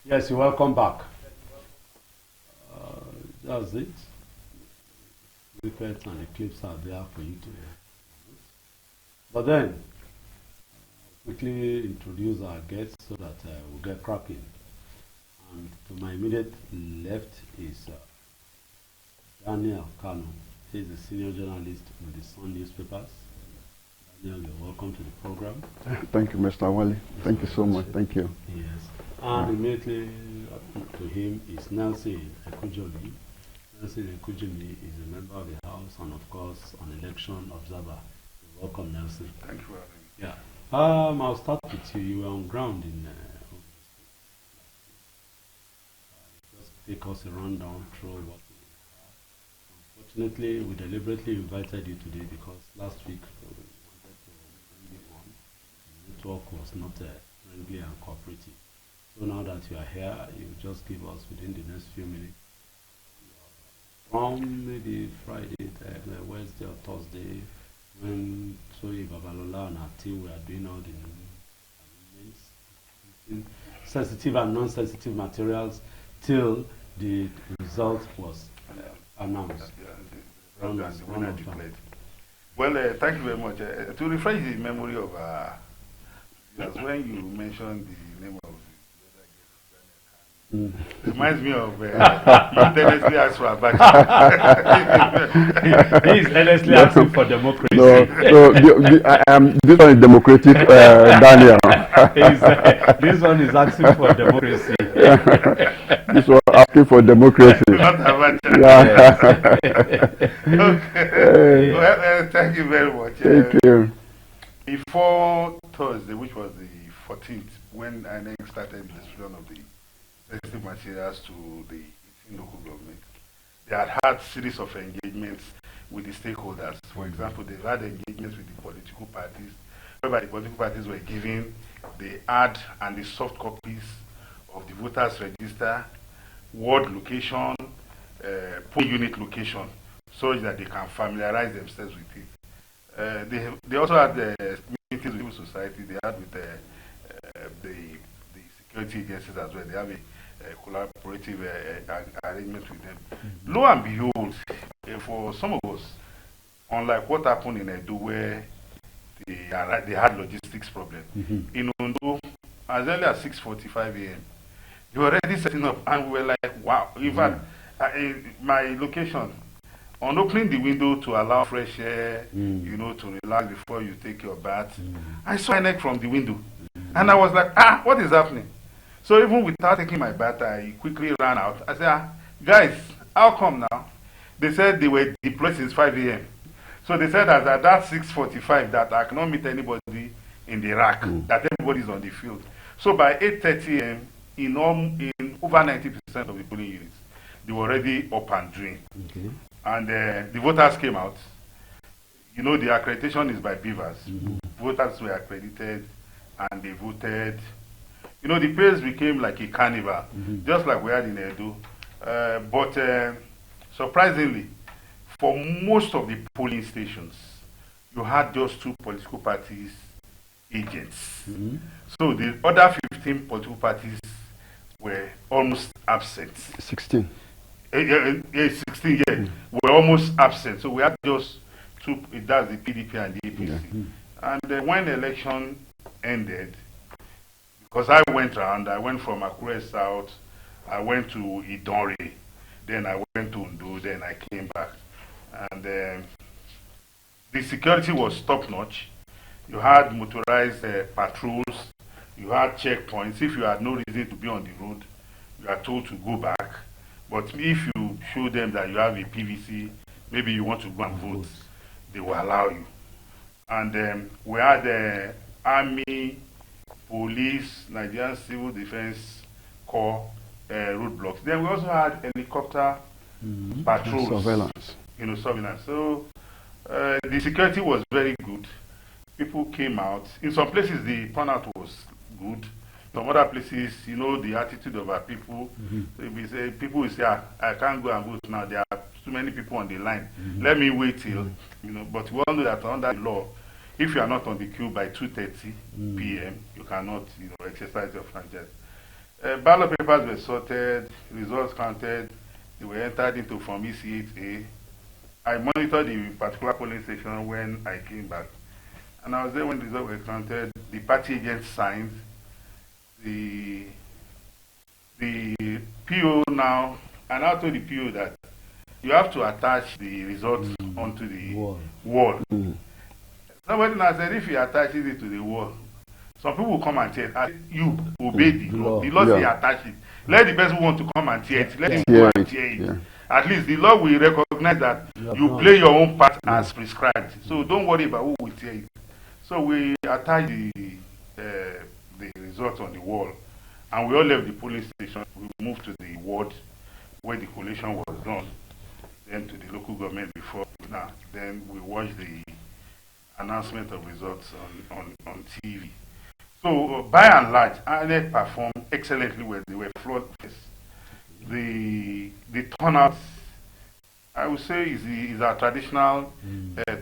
Yes, you're welcome back. That's it. Repeats and the clips are there for you to. But then, quickly introduce our guests so that we'll get cracking. And to my immediate left is Daniel Kano. He's a senior journalist with the Sun newspapers. Daniel, you're welcome to the program. Thank you, Mr. Wally. Thank you so much. Thank you. Yes. And immediately to him is Nelson Ekujoli. Nelson Ekujoli is a member of the House and, of course, an election observer. Welcome, Nelson. Thank you for having me. Yeah. I'll start with you. You were on ground in. Just take us a rundown through what. Unfortunately, we deliberately invited you today because last week we wanted to bring you on. The network was not friendly and cooperative. So now that you are here, you just give us within the next few minutes from maybe Friday, Wednesday or Thursday, when Soyi Babalola and our team were doing all the arrangements, sensitive and non-sensitive materials till the result was announced. Well, thank you very much. To refresh the memory of, that's when you mentioned the name of reminds me of you endlessly ask for Abacha. He is endlessly asking for democracy. No, so this one is democratic, Daniel. This one is asking for democracy. This one asking for democracy. Not Abacha. Yeah. Okay. Well, thank you very much. Thank you. Before Thursday, which was the 14th, when I started the distribution of the sensitive materials to the 18 local governments, they had had series of engagements with the stakeholders. For example, they had engagements with the political parties, whereby the political parties were giving the hard and the soft copies of the voters register, ward location, polling unit location, so that they can familiarize themselves with it. They also had meetings with civil society. They had with the security agencies as well. They have a collaborative arrangement with them. Lo and behold, for some of us, unlike what happened in Edo where they had logistics problem, in Ondo, as early as 6:45 a.m., they were already setting up, and we were like, wow. In fact, my location, on opening the window to allow fresh air, to relax before you take your bath, I saw a neck from the window, and I was like, what is happening? So even without taking my bath, I quickly ran out. I said, guys, how come now? They said they were deployed since 5 a.m. So they said that at that 6:45 that I cannot meet anybody in the rack, that everybody's on the field. So by 8:30 a.m., in over 90% of the polling units, they were already up and doing. Okay. And the voters came out. The accreditation is by beavers. Voters were accredited and they voted. The place became like a carnival, just like we had in Edo. But surprisingly, for most of the polling stations, you had just 2 political parties agents. So the other 15 political parties were almost absent. 16. 16, yeah, were almost absent. So we had just 2, that's the PDP and the APC. And when the election ended, because I went around, I went from Akure South, I went to Idonre, then I went to Ondo, then I came back. And the security was top-notch. You had motorized patrols, you had checkpoints. If you had no reason to be on the road, you are told to go back. But if you show them that you have a PVC, maybe you want to go and vote, they will allow you. And we had army, police, Nigerian Civil Defense Corps roadblocks. Then we also had helicopter patrols, Surveillance. Surveillance. So the security was very good. People came out. In some places, the turnout was good. Some other places, the attitude of our people. So people will say, I can't go and vote now. There are too many people on the line. Let me wait till, But we all know that under the law, if you are not on the queue by 2:30 p.m., you cannot, exercise your franchise. Ballot papers were sorted, results counted, they were entered into from EC8A. I monitored the particular polling station when I came back. And I was there when the results were counted. The party agent signed. The PO now, and I told the PO that you have to attach the results onto the wall. Somebody now said if he attaches it to the wall, some people will come and tear it. You obey the law. The law say attach it. Let the person who want to come and tear it, let him come and tear it. Yeah. At least the law will recognize that you play your own part as prescribed. So don't worry about who will tear it. So we attached the results on the wall, and we all left the polling station. We moved to the ward where the collation was done, then to the local government before now. Then we watched the announcement of results on TV. So by and large, INEC performed excellently well. They were flawless. The turnout, I would say, is our traditional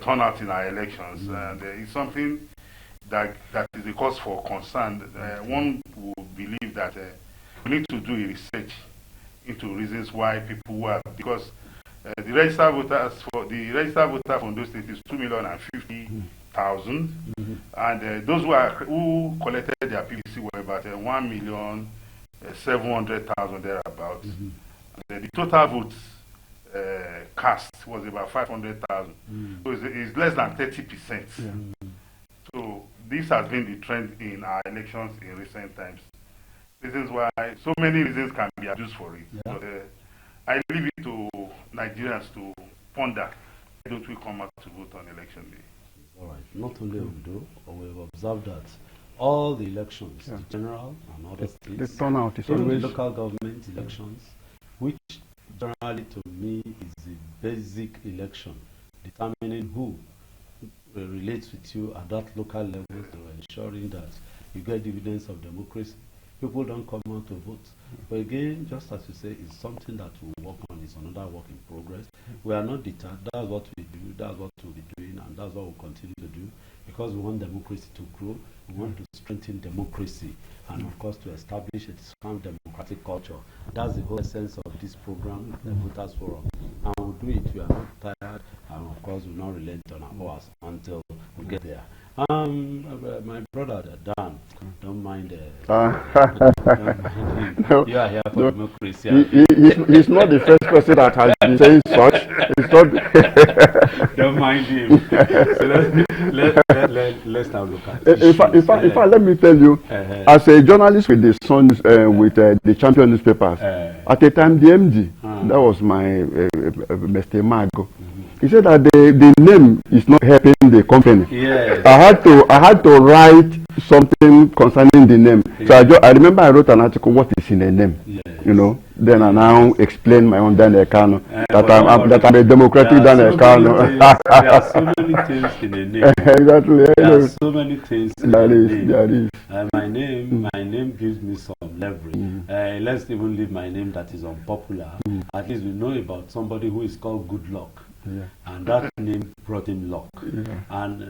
turnout in our elections, and it's something that is a cause for concern. One would believe that we need to do a research into reasons why people were, because the registered voters for Ondo State is 2,050,000, and those who collected their PVC were about 1,700,000 thereabouts. The total votes cast was about 500,000, so it's less than 30%. So this has been the trend in our elections in recent times. Reasons why, so many reasons can be adduced for it. But I leave it to Nigerians to ponder. Why don't we come out to vote on election day? All right. Not only Ondo, but we've observed that all the elections, the general and other states, the turnout is even always the local government elections, which generally to me is the basic election, determining who relates with you at that local level, to ensuring that you get dividends of democracy. People don't come out to vote. But again, just as you say, it's something that we'll work on. It's another work in progress. We are not deterred. That's what we do. That's what we'll be doing. And that's what we'll continue to do. Because we want democracy to grow. We want to strengthen democracy. And of course, to establish a strong democratic culture. That's the whole essence of this program, the Voters Forum. And we'll do it. We are not tired. And of course, we'll not relent on our hours until we get there. My brother Dan, don't mind. Don't mind him. No, you are here for democracy. He's not the first person that has been saying such. It's not. Don't mind him. So let's now look at it. In fact, let me tell you, as a journalist with the Sons, with the Champion newspapers, at the time the MD, that was my Mr. Mago. He said that the name is not helping the company. Yes. I had to write something concerning the name. So I remember I wrote an article, what is in the name? Yes. You know. Then I now explain my own Daniel Kano, that I'm a democratic Daniel Kano. There are so many things in the name. Exactly. There are so many things in the name. There is. My name gives me some leverage. Let's even leave my name that is unpopular. At least we know about somebody who is called Good Luck. Yeah. And that name brought him luck. Yeah. And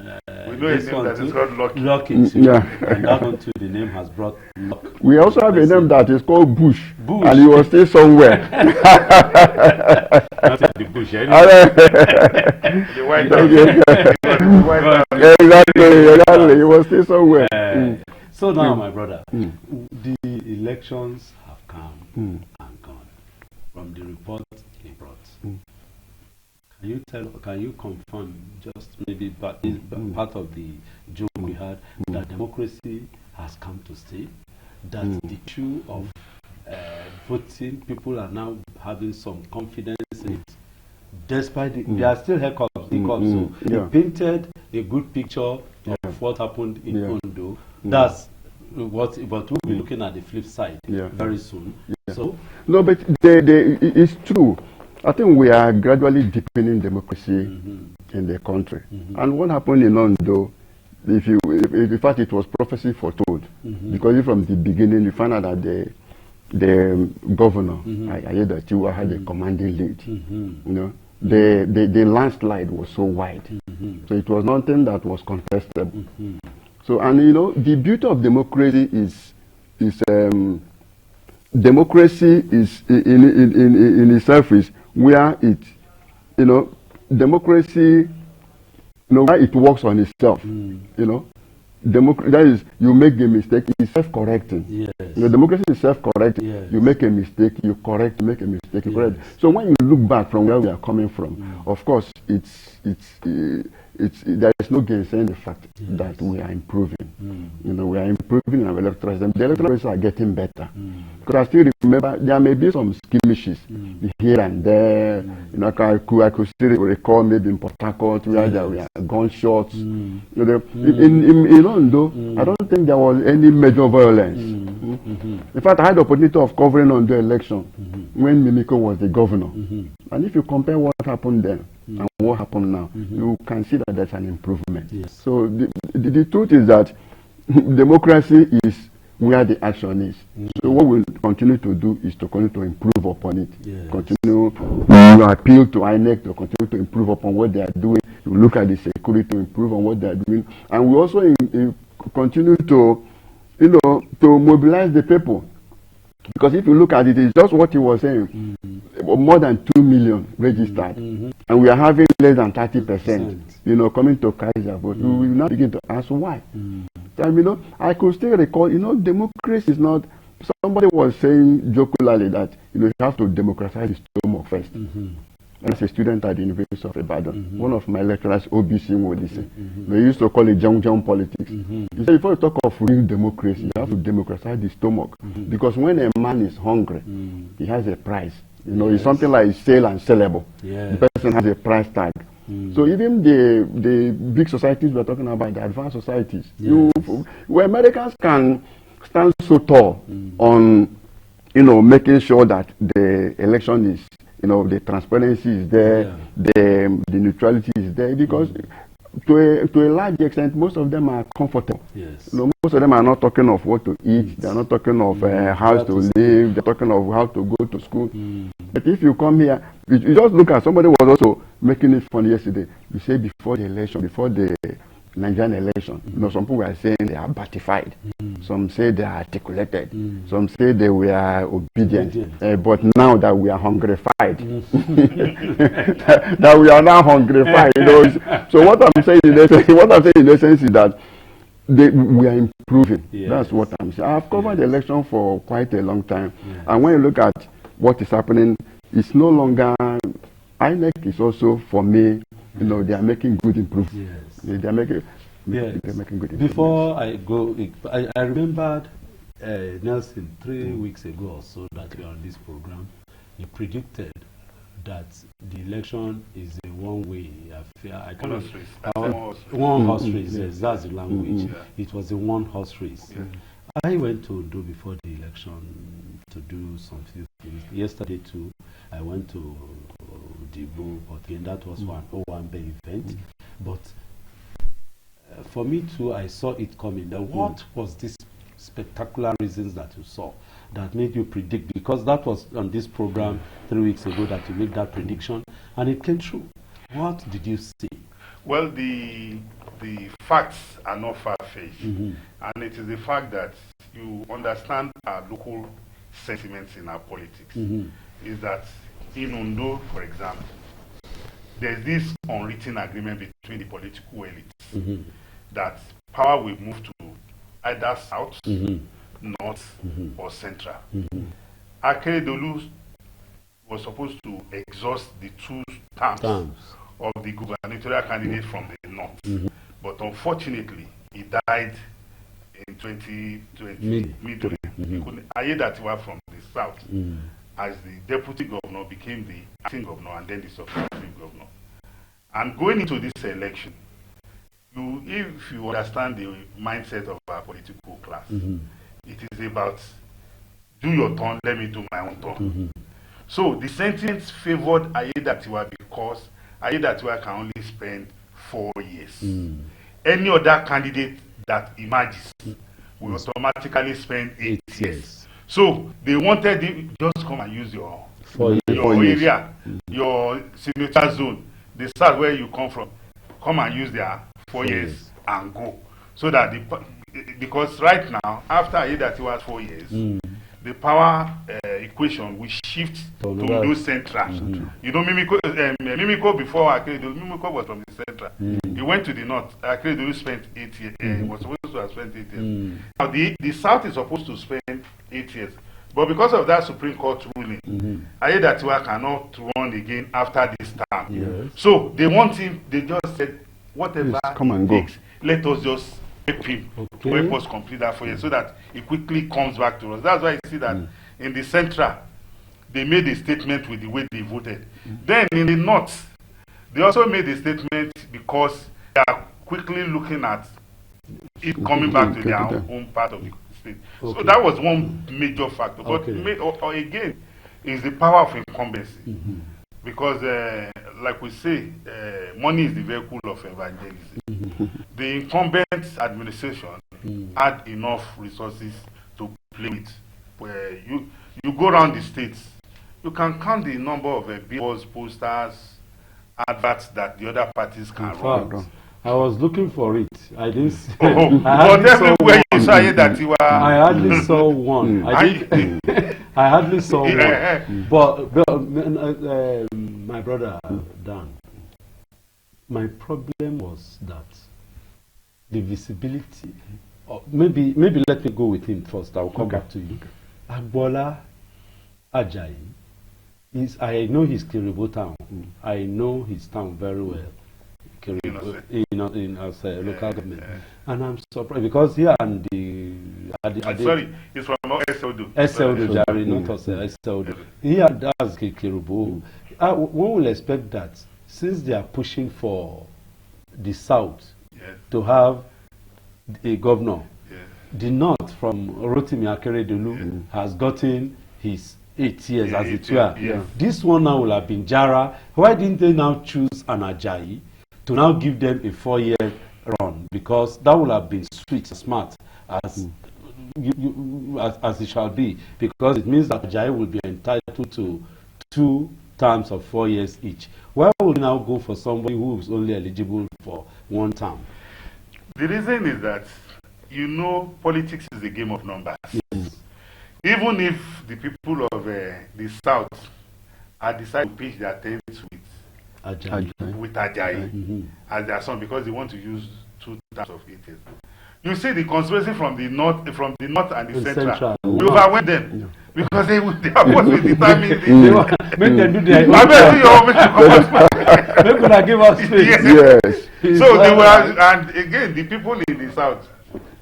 we know this one that is called Lucky. Lucky too. Yeah. And that one too, the name has brought luck. We also have a name that is called Bush. And he was still somewhere. Not in the bush, anyway. The white exactly. He was still somewhere. So now, my brother, the elections have come and gone. From the report he brought. Can you confirm, just maybe part of the joke we had, that democracy has come to stay? That the issue of voting, people are now having some confidence in it, despite there are still hiccups. So he painted a good picture of what happened in Ondo. That's what, but we'll be looking at the flip side very soon. So no, but it's true. I think we are gradually deepening democracy in the country. And what happened in Ondo, in fact, it was prophecy foretold. Because from the beginning, you find out that the governor, Ayeda Tiwa, had a commanding lead. You know, the landslide was so wide. So it was nothing that was contestable. So, and you know, the beauty of democracy is democracy is in itself is where it, democracy, where it works on itself, that is, you make a mistake, it's self-correcting. Yes. Democracy is self-correcting. Yes. You make a mistake, you correct, you make a mistake, you correct. So when you look back from where we are coming from, of course, there is no gainsaying the fact that we are improving. We are improving in our electoral system. The electoral processes are getting better. Because I still remember there may be some skirmishes here and there. I could still recall maybe in Port Harcourt where there were gunshots. In Ondo, I don't think there was any major violence. In fact, I had the opportunity of covering on the election when Mimiko was the governor. And if you compare what happened then and what happened now, you can see that there's an improvement. Yes. So the truth is that democracy is where the action is. So what we'll continue to do is to continue to improve upon it. Yes. Continue to appeal to INEC to continue to improve upon what they are doing. We look at the security to improve on what they are doing. And we also continue to, to mobilize the people. Because if you look at it, it's just what he was saying. More than 2 million registered. And we are having less than 30%, coming to Kaiser vote. We will now begin to ask why. I could still recall, democracy is not, somebody was saying jokingly that, you have to democratize the stomach first. As a student at the University of Ibadan, one of my lecturers, OBC, would say, they used to call it jong politics. He said, before you talk of real democracy, you have to democratize the stomach. Because when a man is hungry, he has a price. It's something like sale and sellable. The person has a price tag. So even the big societies we're talking about, the advanced societies, where Americans can stand so tall on, making sure that the election is, the transparency is there, the neutrality is there, because to a large extent, most of them are comfortable. Yes. Most of them are not talking of what to eat, they're not talking of how to live, they're talking of how to go to school. But if you come here, you just look at, somebody was also making it funny yesterday. You say before the election, before the Nigerian election, some people were saying they are batified. Some say they are articulated. Some say they were obedient. But now that we are hungrified, that we are now hungrified. So what I'm saying in essence is that we are improving. Yes. That's what I'm saying. I've covered the election for quite a long time. Yes. And when you look at what is happening, it's no longer, INEC is also, for me, they are making good improvements. Yes. They are making good improvements. Before I go, I remembered, Nelson, 3 weeks ago or so that we are on this program, he predicted that the election is a one-way affair. I can't one horse race. Yes, that's the language. It was a one-horse race. I went to Ondo before the election to do some few things. Yesterday too, I went to Dibu, but again that was one Owambe event. But for me too, I saw it coming. What was this spectacular reasons that you saw that made you predict? Because that was on this program 3 weeks ago that you made that prediction, and it came true. What did you see? Well, the facts are not far-fetched, and it is the fact that you understand our local sentiments in our politics. Is that in Ondo, for example, there's this unwritten agreement between the political elites that power will move to either south, north, or central. Akeredolu was supposed to exhaust the 2 terms of the gubernatorial candidate from the north. But unfortunately, he died in 2020. Ayedatiwa from the south, as the deputy governor, became the acting governor and then the successive governor. And going into this election, if you understand the mindset of our political class, it is about do your turn, let me do my own turn. So the sentiments favored Ayedatiwa because Ayedatiwa can only spend 4 years. Any other candidate that emerges will automatically spend 8 years. So they wanted him just come and use your area, your senator zone, the start where you come from, come and use their 4 years and go. So that because right now, after Ayedatiwa's 4 years, the power equation will shift to Ondo Central. You know, Mimiko before Akeredolu, Mimiko was from the Central. He went to the north. Akeredolu spent 8 years. He was supposed to have spent 8 years. Now, the south is supposed to spend 8 years. But because of that Supreme Court ruling, Ayedatiwa cannot run again after this term. So they want him, they just said, whatever it takes, let us just help him to help us complete that 4 years so that he quickly comes back to us. That's why you see that in the Central, they made a statement with the way they voted. Then in the North, they also made a statement because they are quickly looking at it coming back to their own part of the state. So that was one major factor. But again, is the power of incumbency. Because, like we say, money is the vehicle of evangelism. The incumbent administration had enough resources to play with. Where you go around the states, you can count the number of billboards, posters, adverts that the other parties can run. I was looking for it. I didn't see but everywhere you saw it that you were... I hardly saw one. I hardly saw one. But my brother, Dan, my problem was that the visibility... maybe let me go with him first. I'll come back to you. Agbola Ajayi, I know his Kiribo town. I know his town very well. In as a local government, and I'm surprised because here and sorry, it's from Ondo. Jari, not Ondo. Here that's Kiribo. One will expect that since they are pushing for the South to have a governor, the North from Rotimi Akeredolu has gotten his 8 years as it were. This one now will have been Jara. Why didn't they now choose an Ajayi to now give them a 4-year run? Because that would have been sweet, smart, as it shall be. Because it means that Ajayi will be entitled to 2 terms of 4 years each. Why would we now go for somebody who is only eligible for 1 term? The reason is that, you know, politics is a game of numbers. Even if the people of the South are decided to pitch their tents with Ajayi as their son because they want to use 2 terms of 8 years. You see the conspiracy from the north and the central. We overwhelm them because they are supposed to determine the make them do their own. Make them give us space. Yes. So they were, and again, the people in the south,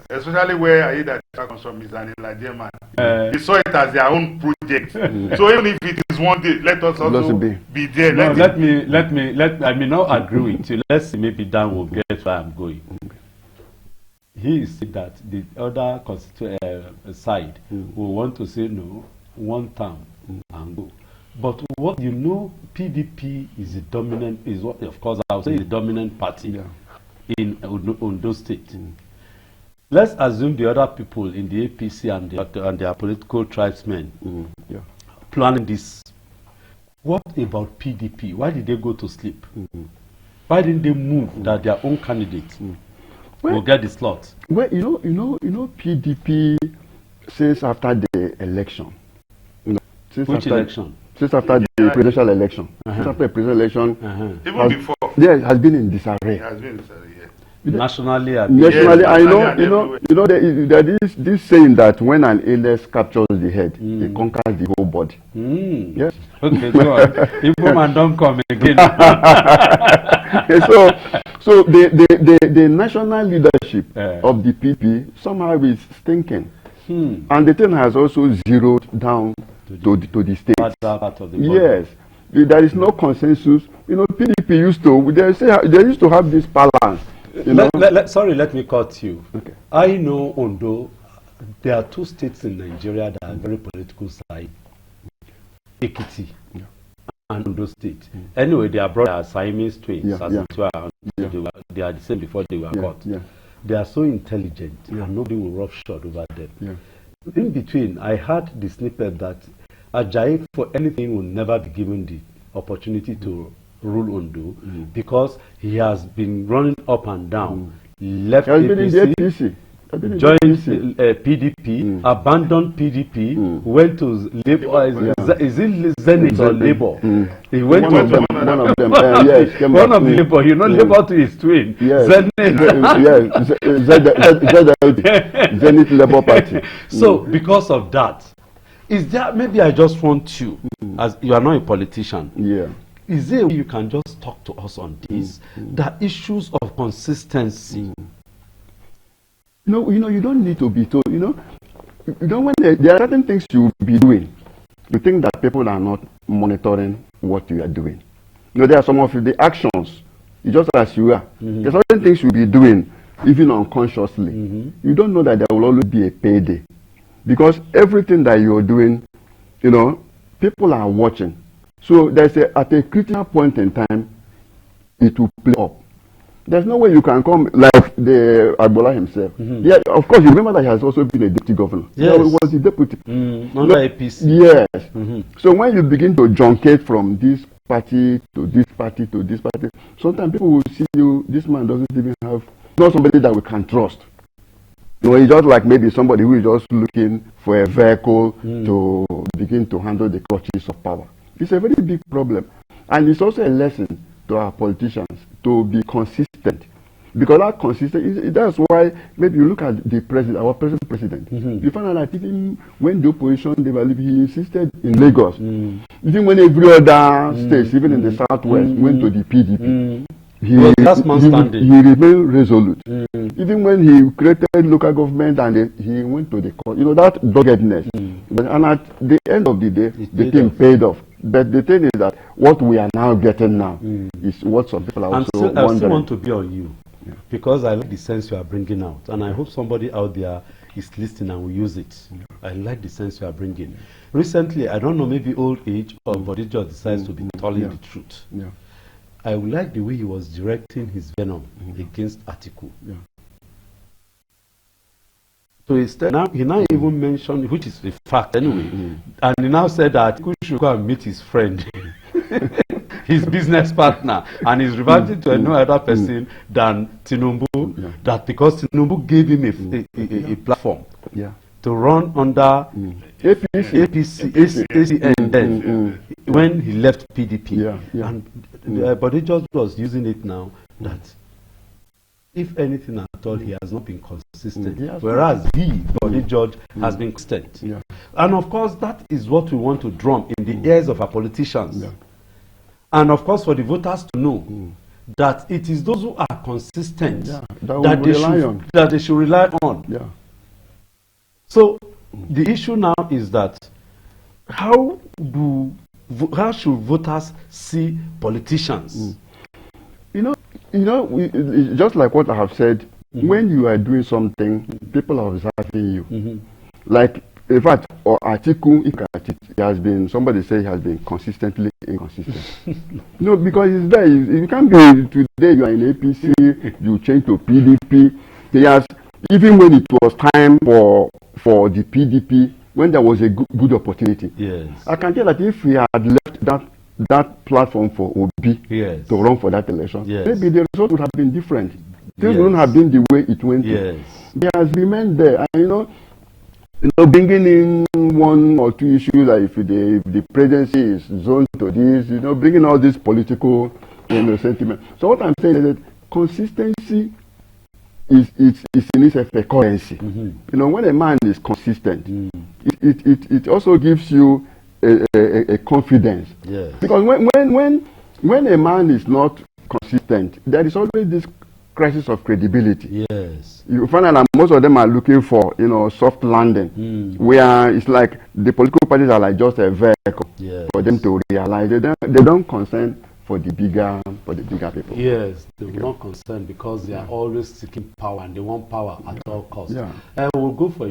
especially where Aida comes from, is an German. They saw it as their own project. So even if it is one day, let us also be there. No, let me. I may not agree with you. Let's see, maybe Dan will get where I'm going. He said that the other side will want to say no, 1 term and go. But what you know, PDP is the dominant. Is what, of course, I would say, the dominant party in Ondo State. Let's assume the other people in the APC and their political tribesmen planning this. What about PDP? Why did they go to sleep? Why didn't they move that their own candidates will get the slot? Well, you know, PDP says after the election. Which election? Since after the presidential election. Since after the presidential election. Even before. Yeah, it has been in disarray. It has been in disarray. Nationally, I know, there is this saying that when an illness captures the head, it conquers the whole body. Yes. Okay, go on. If woman don't come again. So the national leadership of the PP somehow is stinking, and the thing has also zeroed down to the state. Part of the yes. There is no consensus. You know, PDP used to have this balance. Sorry, let me cut you. Okay. I know Ondo, there are 2 states in Nigeria that are very political side. Ekiti and Ondo State. Anyway, they are brothers, Siamese twins, as it were. They are the same before they were caught. They are so intelligent, and nobody will roughshod over them. In between, I heard the snippet that Ajayi, for anything, will never be given the opportunity to rule Ondo because he has been running up and down. Left he has been in the APC. joined PDP, abandoned PDP, went to Labour. Is it Zenith or Labour? He went one to of them. Yes, one of Labour. You know, Labour to his twin. Yes. Zenith. Zenith Labour Party. So because of that, is there, maybe I just want you, as you are not a politician. Yeah. Is there a way you can just talk to us on this? The issues of consistency. No, you don't need to be told. You know when there are certain things you will be doing, you think that people are not monitoring what you are doing. There are some of the actions, just as you are. There are certain things you'll be doing, even unconsciously. You don't know that there will always be a payday. Because everything that you're doing, people are watching. So at a critical point in time, it will play up. There's no way you can come like the Agbola himself. Yeah, of course, you remember that he has also been a deputy governor. Yes. He was a deputy. Under APC. Yes. So when you begin to truncate from this party to this party to this party, sometimes people will see you, this man doesn't even have, not somebody that we can trust. He's just like maybe somebody who is just looking for a vehicle to begin to handle the clutches of power. It's a very big problem. And it's also a lesson to our politicians to be consistent. Because that consistency, that's why maybe you look at the president, our present president. You find out that even when the opposition developed, he insisted in Lagos. Even when every other state, even in the southwest, went to the PDP. He remained resolute. Even when he created local government and he went to the court, that doggedness. And at the end of the day, the thing paid off. But the thing is that what we are now getting now is what some people are also wondering. I still want to be on you because I like the sense you are bringing out. And I hope somebody out there is listening and will use it. I like the sense you are bringing. Recently, I don't know, maybe old age or body just decides to be telling the truth. I would like the way he was directing his venom against Atiku. So he now even mentioned, which is a fact anyway, and he now said that Atiku should go and meet his friend, his business partner, and he's reverting to no other person than Tinubu, that because Tinubu gave him a platform to run under APC, and then when he left PDP, and but he just was using it now that if anything at all, he has not been consistent, whereas he, Body George, has been consistent. And of course, that is what we want to drum in the ears of our politicians. And of course, for the voters to know that it is those who are consistent that they should rely on. So the issue now is that how should voters see politicians? Just like what I have said, when you are doing something, people are observing you. Like, in fact, or Atiku, he has been, somebody say he has been consistently inconsistent. Because it's there. You can't be, today you are in APC, you change to PDP. He has, even when it was time for the PDP, when there was a good opportunity. I can tell that if he had left that platform for Obi to run for that election, maybe the result would have been different. Things wouldn't have been the way it went. He has remained there. And bringing in one or two issues, like if the presidency is zoned to this, bringing all this political sentiment. So what I'm saying is that consistency is in itself a currency. When a man is consistent, it also gives you a confidence. Because when a man is not consistent, there is always this crisis of credibility. You find that most of them are looking for soft landing, where it's like the political parties are like just a vehicle for them to realize they don't concern for the bigger people. They will not concern because they are always seeking power and they want power at all costs. We'll go for